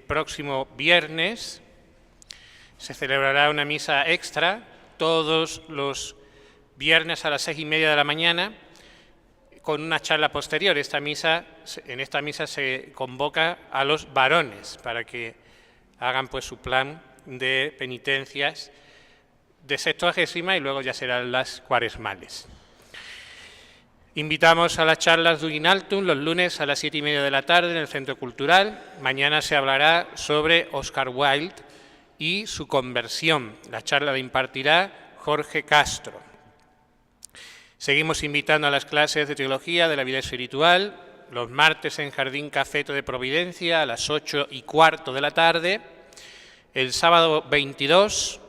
próximo viernes se celebrará una misa extra todos los viernes a las 6:30 de la mañana con una charla posterior. En esta misa se convoca a los varones para que hagan pues su plan de penitencias de Sextuagésima y luego ya serán las cuaresmales. Invitamos a las charlas Dugin Altum los lunes a las 7:30 de la tarde en el Centro Cultural. Mañana se hablará sobre Oscar Wilde y su conversión. La charla la impartirá Jorge Castro. Seguimos invitando a las clases de teología de la vida espiritual, los martes en Jardín Cafeto de Providencia a las 8:15 de la tarde. El sábado 22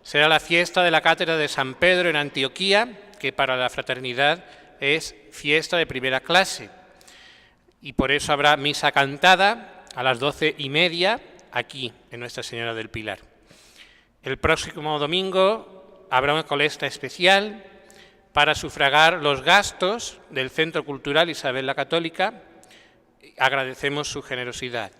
será la fiesta de la Cátedra de San Pedro en Antioquía, que para la fraternidad es fiesta de primera clase. Y por eso habrá misa cantada a las 12:30 aquí, en Nuestra Señora del Pilar. El próximo domingo habrá una colecta especial para sufragar los gastos del Centro Cultural Isabel la Católica. Agradecemos su generosidad.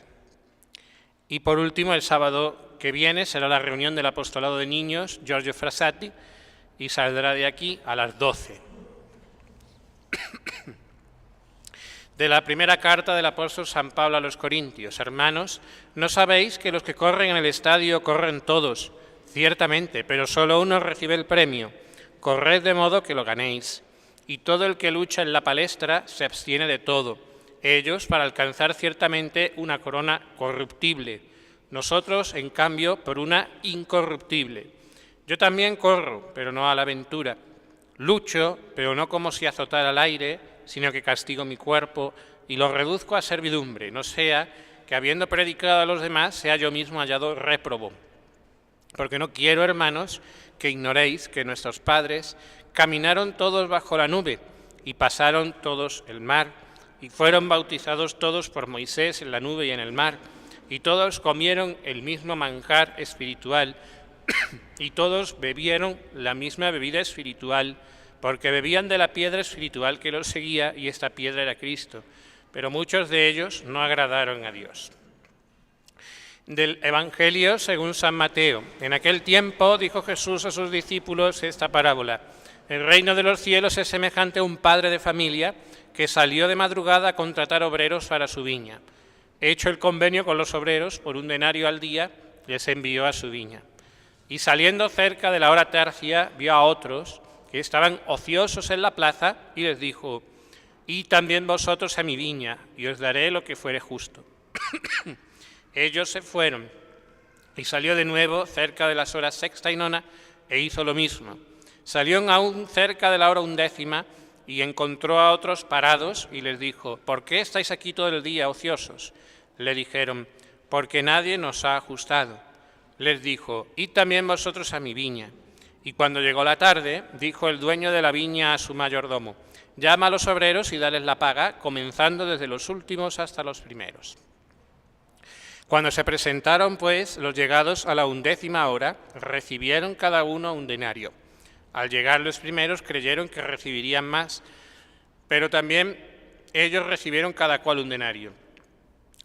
Y por último, el sábado que viene será la reunión del Apostolado de Niños, Giorgio Frassati, y saldrá de aquí a las 12. De la primera carta del apóstol San Pablo a los Corintios: hermanos, ¿no sabéis que los que corren en el estadio corren todos? Ciertamente, pero solo uno recibe el premio. Corred de modo que lo ganéis. Y todo el que lucha en la palestra se abstiene de todo. Ellos para alcanzar ciertamente una corona corruptible. Nosotros, en cambio, por una incorruptible. Yo también corro, pero no a la aventura. Lucho, pero no como si azotara al aire, sino que castigo mi cuerpo y lo reduzco a servidumbre, no sea que habiendo predicado a los demás sea yo mismo hallado réprobo. Porque no quiero, hermanos, que ignoréis que nuestros padres caminaron todos bajo la nube y pasaron todos el mar y fueron bautizados todos por Moisés en la nube y en el mar y todos comieron el mismo manjar espiritual y todos bebieron la misma bebida espiritual porque bebían de la piedra espiritual que los seguía y esta piedra era Cristo. Pero muchos de ellos no agradaron a Dios. Del Evangelio según San Mateo. En aquel tiempo dijo Jesús a sus discípulos esta parábola: el reino de los cielos es semejante a un padre de familia que salió de madrugada a contratar obreros para su viña. Hecho el convenio con los obreros, por 1 denario al día, les envió a su viña. Y saliendo cerca de la hora tercia, vio a otros que estaban ociosos en la plaza y les dijo: id también vosotros a mi viña y os daré lo que fuere justo. Ellos se fueron y salió de nuevo cerca de las horas sexta y nona e hizo lo mismo. Salió aún cerca de la hora 11 y encontró a otros parados y les dijo: ¿por qué estáis aquí todo el día ociosos? Le dijeron: porque nadie nos ha ajustado. Les dijo: id también vosotros a mi viña. Y cuando llegó la tarde, dijo el dueño de la viña a su mayordomo: llama a los obreros y dales la paga, comenzando desde los últimos hasta los primeros. Cuando se presentaron, pues, los llegados a la 11ª hora, recibieron cada uno 1 denario. Al llegar los primeros creyeron que recibirían más, pero también ellos recibieron cada cual 1 denario.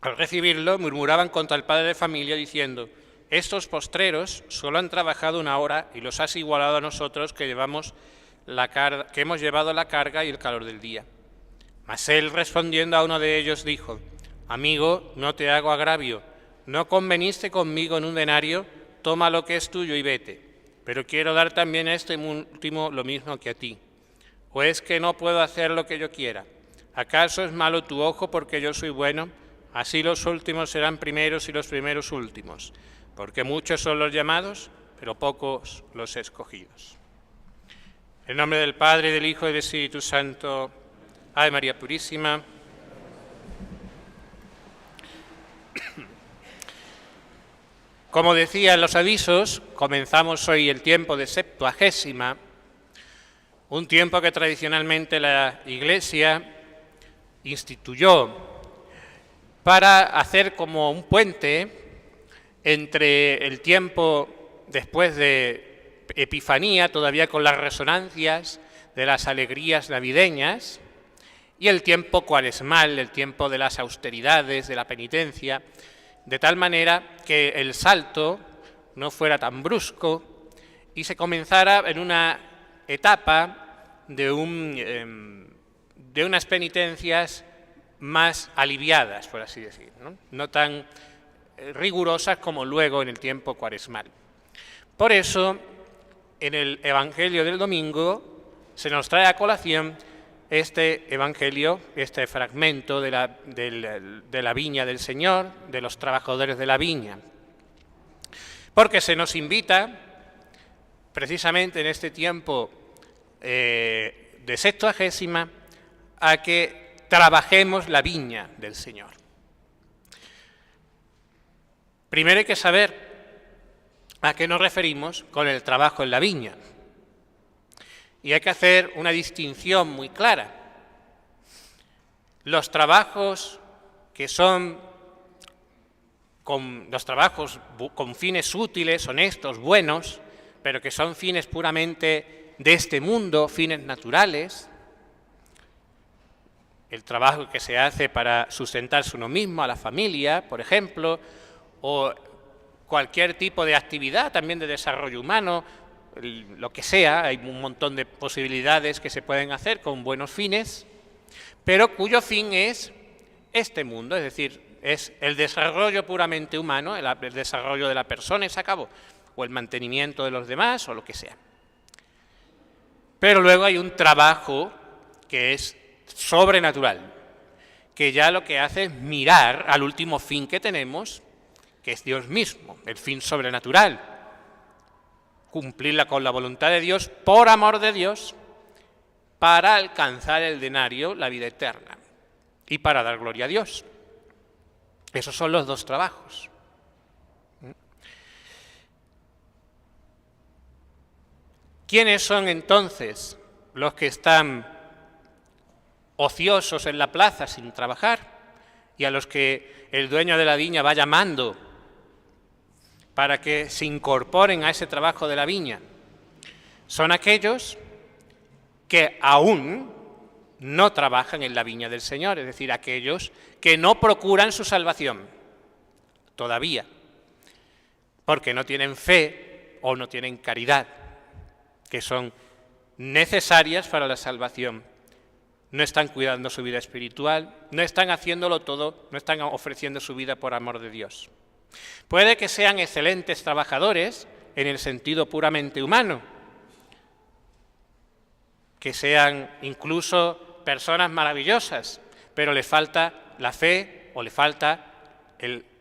Al recibirlo, murmuraban contra el padre de familia, diciendo: estos postreros solo han trabajado 1 hora y los has igualado a nosotros que hemos llevado la carga y el calor del día. Mas él, respondiendo a uno de ellos, dijo: amigo, no te hago agravio. ¿No conveniste conmigo en 1 denario? Toma lo que es tuyo y vete. Pero quiero dar también a este último lo mismo que a ti. ¿O es que no puedo hacer lo que yo quiera? ¿Acaso es malo tu ojo porque yo soy bueno? Así los últimos serán primeros y los primeros últimos. Porque muchos son los llamados, pero pocos los escogidos. En nombre del Padre, y del Hijo, y del Espíritu Santo. Ave María Purísima. Como decía en los avisos, comenzamos hoy el tiempo de Septuagésima, un tiempo que tradicionalmente la Iglesia instituyó para hacer como un puente entre el tiempo después de Epifanía, todavía con las resonancias de las alegrías navideñas, y el tiempo cuaresmal, el tiempo de las austeridades, de la penitencia, de tal manera que el salto no fuera tan brusco y se comenzara en una etapa de unas penitencias más aliviadas, por así decir, no tan rigurosas como luego en el tiempo cuaresmal. Por eso, en el Evangelio del domingo se nos trae a colación este Evangelio, este fragmento de la viña del Señor, de los trabajadores de la viña, porque se nos invita, precisamente en este tiempo de Sextuagésima, a que trabajemos la viña del Señor. Primero hay que saber a qué nos referimos con el trabajo en la viña. Y hay que hacer una distinción muy clara. Los trabajos que son con fines útiles, honestos, buenos, pero que son fines puramente de este mundo, fines naturales, el trabajo que se hace para sustentarse uno mismo, a la familia, por ejemplo, o cualquier tipo de actividad también de desarrollo humano, lo que sea, hay un montón de posibilidades que se pueden hacer con buenos fines, pero cuyo fin es este mundo, es decir, es el desarrollo puramente humano, el desarrollo de la persona y se acabó, o el mantenimiento de los demás, o lo que sea. Pero luego hay un trabajo que es sobrenatural, que ya lo que hace es mirar al último fin que tenemos, que es Dios mismo, el fin sobrenatural, cumplirla con la voluntad de Dios, por amor de Dios, para alcanzar el denario, la vida eterna, y para dar gloria a Dios. Esos son los dos trabajos. ¿Quiénes son entonces los que están ociosos en la plaza sin trabajar y a los que el dueño de la viña va llamando para que se incorporen a ese trabajo de la viña? Son aquellos que aún no trabajan en la viña del Señor, es decir, aquellos que no procuran su salvación todavía, porque no tienen fe o no tienen caridad, que son necesarias para la salvación. No están cuidando su vida espiritual, no están haciéndolo todo, no están ofreciendo su vida por amor de Dios. Puede que sean excelentes trabajadores en el sentido puramente humano, que sean incluso personas maravillosas, pero les falta la fe o les falta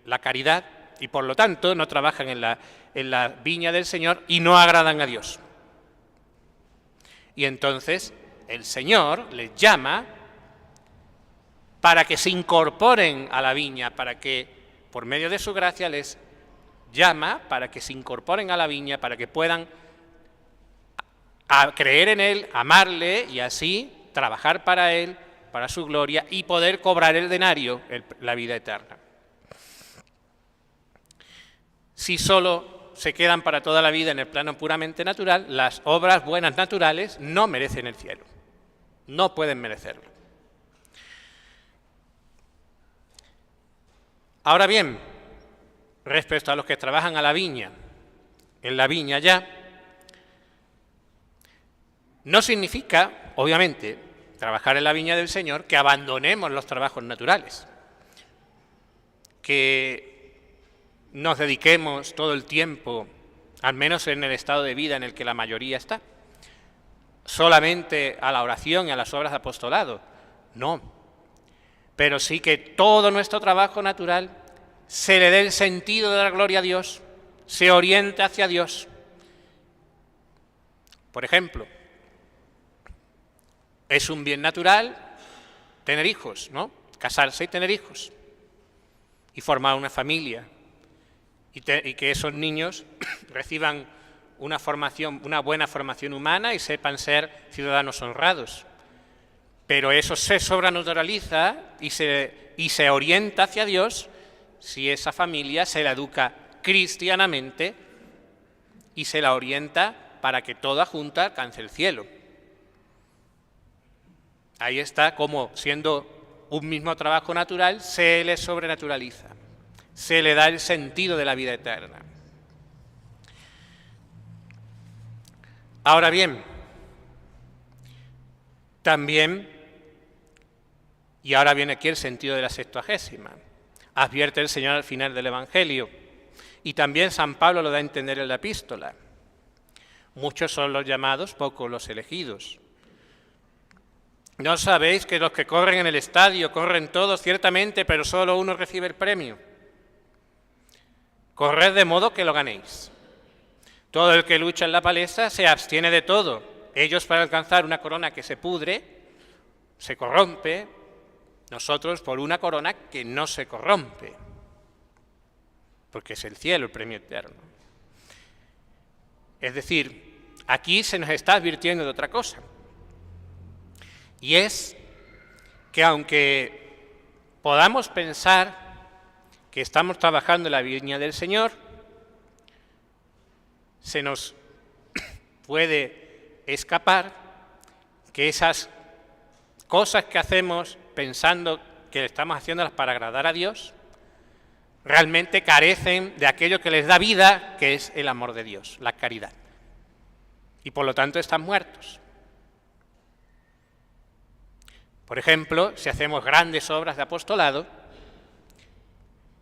la caridad y por lo tanto no trabajan en la viña del Señor y no agradan a Dios. Y entonces el Señor les llama para que se incorporen a la viña, para que por medio de su gracia les llama para que se incorporen a la viña, para que puedan creer en Él, amarle y así trabajar para Él, para su gloria y poder cobrar el denario, la vida eterna. Si solo se quedan para toda la vida en el plano puramente natural, las obras buenas naturales no merecen el cielo, no pueden merecerlo. Ahora bien, respecto a los que trabajan a la viña, en la viña ya, no significa, obviamente, trabajar en la viña del Señor, que abandonemos los trabajos naturales, que nos dediquemos todo el tiempo, al menos en el estado de vida en el que la mayoría está, solamente a la oración y a las obras de apostolado. No, pero sí que todo nuestro trabajo natural se le dé el sentido de la gloria a Dios, se oriente hacia Dios. Por ejemplo, es un bien natural tener hijos, ¿no? Casarse y tener hijos y formar una familia y que esos niños reciban una buena formación humana y sepan ser ciudadanos honrados. Pero eso se sobrenaturaliza y se orienta hacia Dios si esa familia se la educa cristianamente y se la orienta para que toda junta alcance el cielo. Ahí está como, siendo un mismo trabajo natural, se le sobrenaturaliza. se le da el sentido de la vida eterna. Ahora bien, también, y ahora viene aquí el sentido de la Septuagésima, advierte el Señor al final del Evangelio, y también San Pablo lo da a entender en la epístola. Muchos son los llamados, pocos los elegidos. ¿No sabéis que los que corren en el estadio corren todos ciertamente, pero solo uno recibe el premio? Corred de modo que lo ganéis. Todo el que lucha en la palestra se abstiene de todo. Ellos para alcanzar una corona que se pudre, se corrompe, nosotros por una corona que no se corrompe, porque es el cielo el premio eterno. Es decir, aquí se nos está advirtiendo de otra cosa, y es que aunque podamos pensar que estamos trabajando en la viña del Señor, se nos puede escapar que esas cosas que hacemos pensando que estamos haciéndolas para agradar a Dios, realmente carecen de aquello que les da vida, que es el amor de Dios, la caridad. Y por lo tanto están muertos. Por ejemplo, si hacemos grandes obras de apostolado,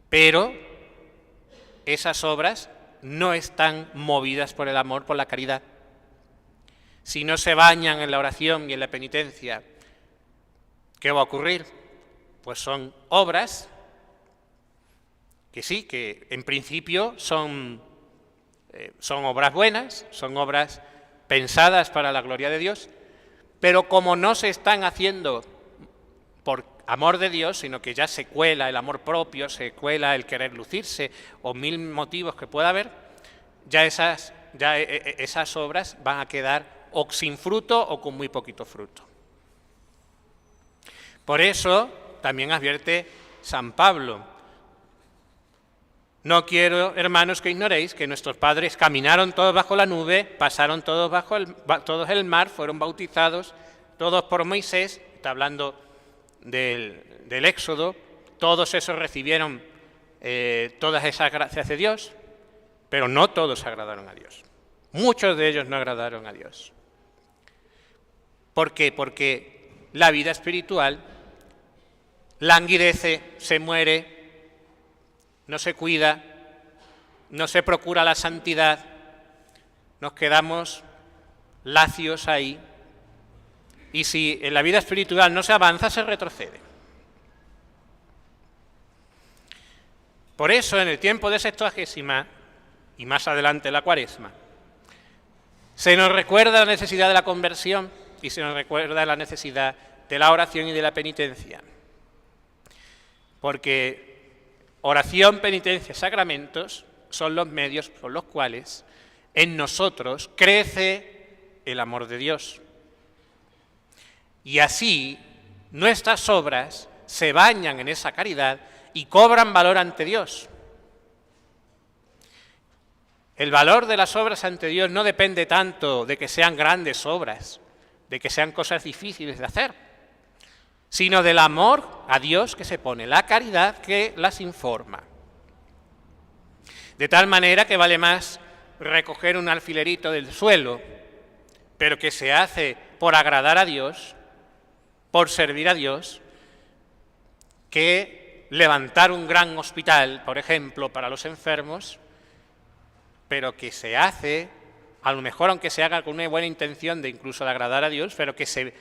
pero esas obras no están movidas por el amor, por la caridad. Si no se bañan en la oración y en la penitencia, ¿qué va a ocurrir? Pues son obras que sí, que en principio son obras buenas, son obras pensadas para la gloria de Dios, pero como no se están haciendo por amor de Dios, sino que ya se cuela el amor propio, se cuela el querer lucirse o mil motivos que pueda haber, ya esas obras van a quedar o sin fruto o con muy poquito fruto. Por eso también advierte San Pablo: no quiero, hermanos, que ignoréis que nuestros padres caminaron todos bajo la nube, pasaron todos todos el mar, fueron bautizados todos por Moisés, está hablando del Éxodo, todos esos recibieron todas esas gracias de Dios, pero no todos agradaron a Dios. Muchos de ellos no agradaron a Dios. ¿Por qué? Porque la vida espiritual languidece, se muere, no se cuida, no se procura la santidad, nos quedamos lacios ahí, y si en la vida espiritual no se avanza, se retrocede. Por eso, en el tiempo de Septuagésima, y más adelante la Cuaresma, se nos recuerda la necesidad de la conversión y se nos recuerda la necesidad de la oración y de la penitencia. Porque oración, penitencia, sacramentos son los medios por los cuales en nosotros crece el amor de Dios. Y así nuestras obras se bañan en esa caridad y cobran valor ante Dios. El valor de las obras ante Dios no depende tanto de que sean grandes obras, de que sean cosas difíciles de hacer, sino del amor a Dios que se pone, la caridad que las informa. De tal manera que vale más recoger un alfilerito del suelo, pero que se hace por agradar a Dios, por servir a Dios, que levantar un gran hospital, por ejemplo, para los enfermos, pero que se hace, a lo mejor aunque se haga con una buena intención de incluso de agradar a Dios, pero que se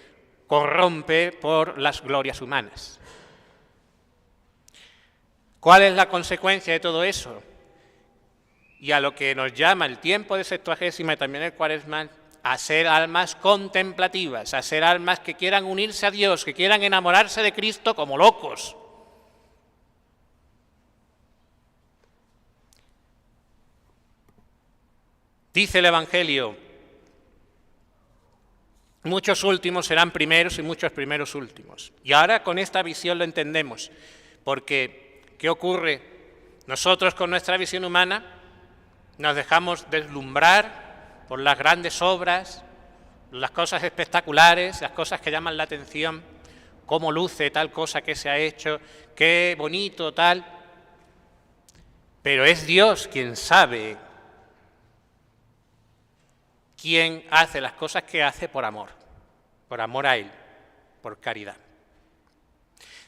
corrompe por las glorias humanas. ¿Cuál es la consecuencia de todo eso? Y a lo que nos llama el tiempo de Septuagésima y también el Cuaresma, a ser almas contemplativas, a ser almas que quieran unirse a Dios, que quieran enamorarse de Cristo como locos. Dice el Evangelio: muchos últimos serán primeros y muchos primeros últimos. Y ahora con esta visión lo entendemos, porque ¿qué ocurre? Nosotros con nuestra visión humana nos dejamos deslumbrar por las grandes obras, las cosas espectaculares, las cosas que llaman la atención, cómo luce tal cosa que se ha hecho, qué bonito tal. Pero es Dios quien sabe, quien hace las cosas que hace por amor a Él, por caridad.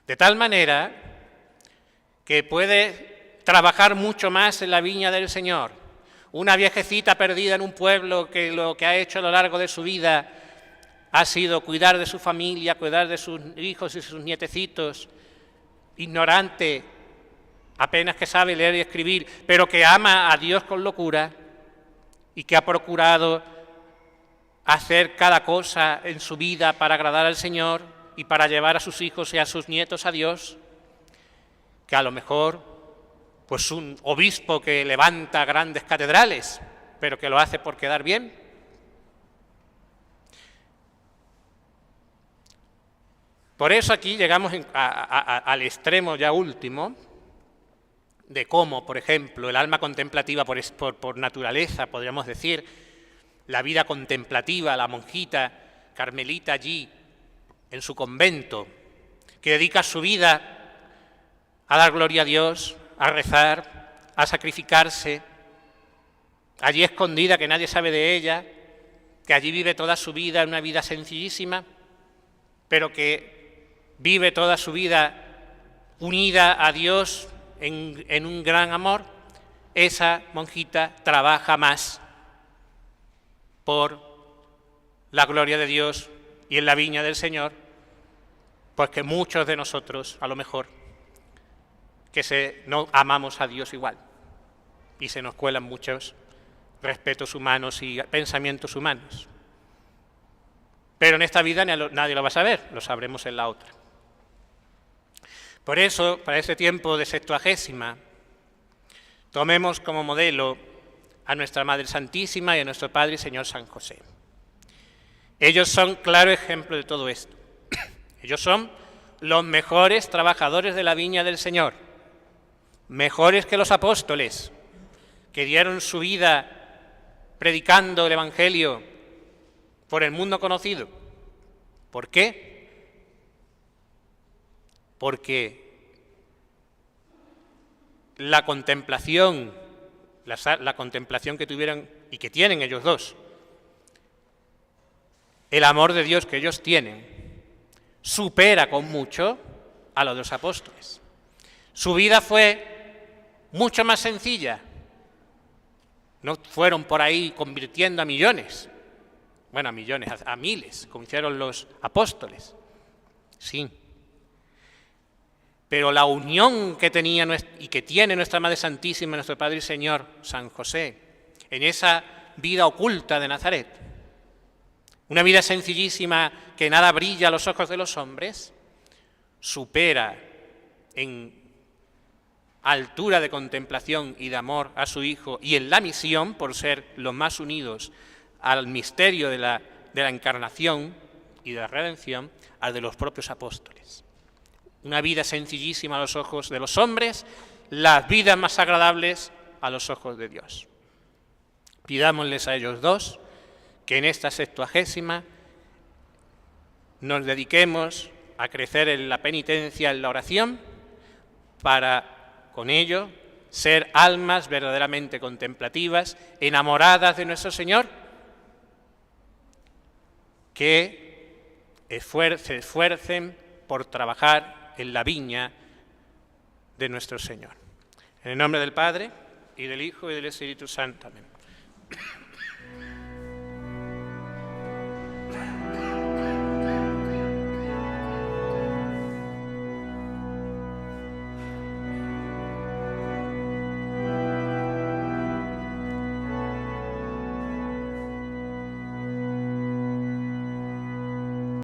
De tal manera que puede trabajar mucho más en la viña del Señor. Una viejecita perdida en un pueblo que lo que ha hecho a lo largo de su vida ha sido cuidar de su familia, cuidar de sus hijos y sus nietecitos, ignorante, apenas que sabe leer y escribir, pero que ama a Dios con locura y que ha procurado hacer cada cosa en su vida para agradar al Señor y para llevar a sus hijos y a sus nietos a Dios, que a lo mejor pues un obispo que levanta grandes catedrales, pero que lo hace por quedar bien. Por eso aquí llegamos al extremo ya último de cómo, por ejemplo, el alma contemplativa por naturaleza, podríamos decir, la vida contemplativa, la monjita carmelita allí en su convento, que dedica su vida a dar gloria a Dios, a rezar, a sacrificarse, allí escondida, que nadie sabe de ella, que allí vive toda su vida, una vida sencillísima, pero que vive toda su vida unida a Dios en un gran amor. Esa monjita trabaja más por la gloria de Dios y en la viña del Señor, pues que muchos de nosotros, a lo mejor, que no amamos a Dios igual y se nos cuelan muchos respetos humanos y pensamientos humanos. Pero en esta vida nadie lo va a saber, lo sabremos en la otra. Por eso, para este tiempo de Sextuagésima, tomemos como modelo a nuestra Madre Santísima y a nuestro Padre y Señor San José. Ellos son claro ejemplo de todo esto. Ellos son los mejores trabajadores de la viña del Señor, mejores que los apóstoles, que dieron su vida predicando el Evangelio por el mundo conocido. ¿Por qué? Porque la contemplación que tuvieron y que tienen ellos dos, el amor de Dios que ellos tienen, supera con mucho a lo de los apóstoles. Su vida fue mucho más sencilla. No fueron por ahí convirtiendo a millones, bueno, a millones, a miles, como hicieron los apóstoles. Sí. Pero la unión que tenía y que tiene nuestra Madre Santísima, nuestro Padre y Señor, San José, en esa vida oculta de Nazaret, una vida sencillísima que nada brilla a los ojos de los hombres, supera en altura de contemplación y de amor a su Hijo y en la misión, por ser los más unidos al misterio de la encarnación y de la redención, al de los propios apóstoles. Una vida sencillísima a los ojos de los hombres, las vidas más agradables a los ojos de Dios. Pidámosles a ellos dos que en esta Sextuagésima nos dediquemos a crecer en la penitencia, en la oración, para con ello ser almas verdaderamente contemplativas, enamoradas de nuestro Señor, que se esfuercen por trabajar en la viña de nuestro Señor. En el nombre del Padre, y del Hijo, y del Espíritu Santo. Amén.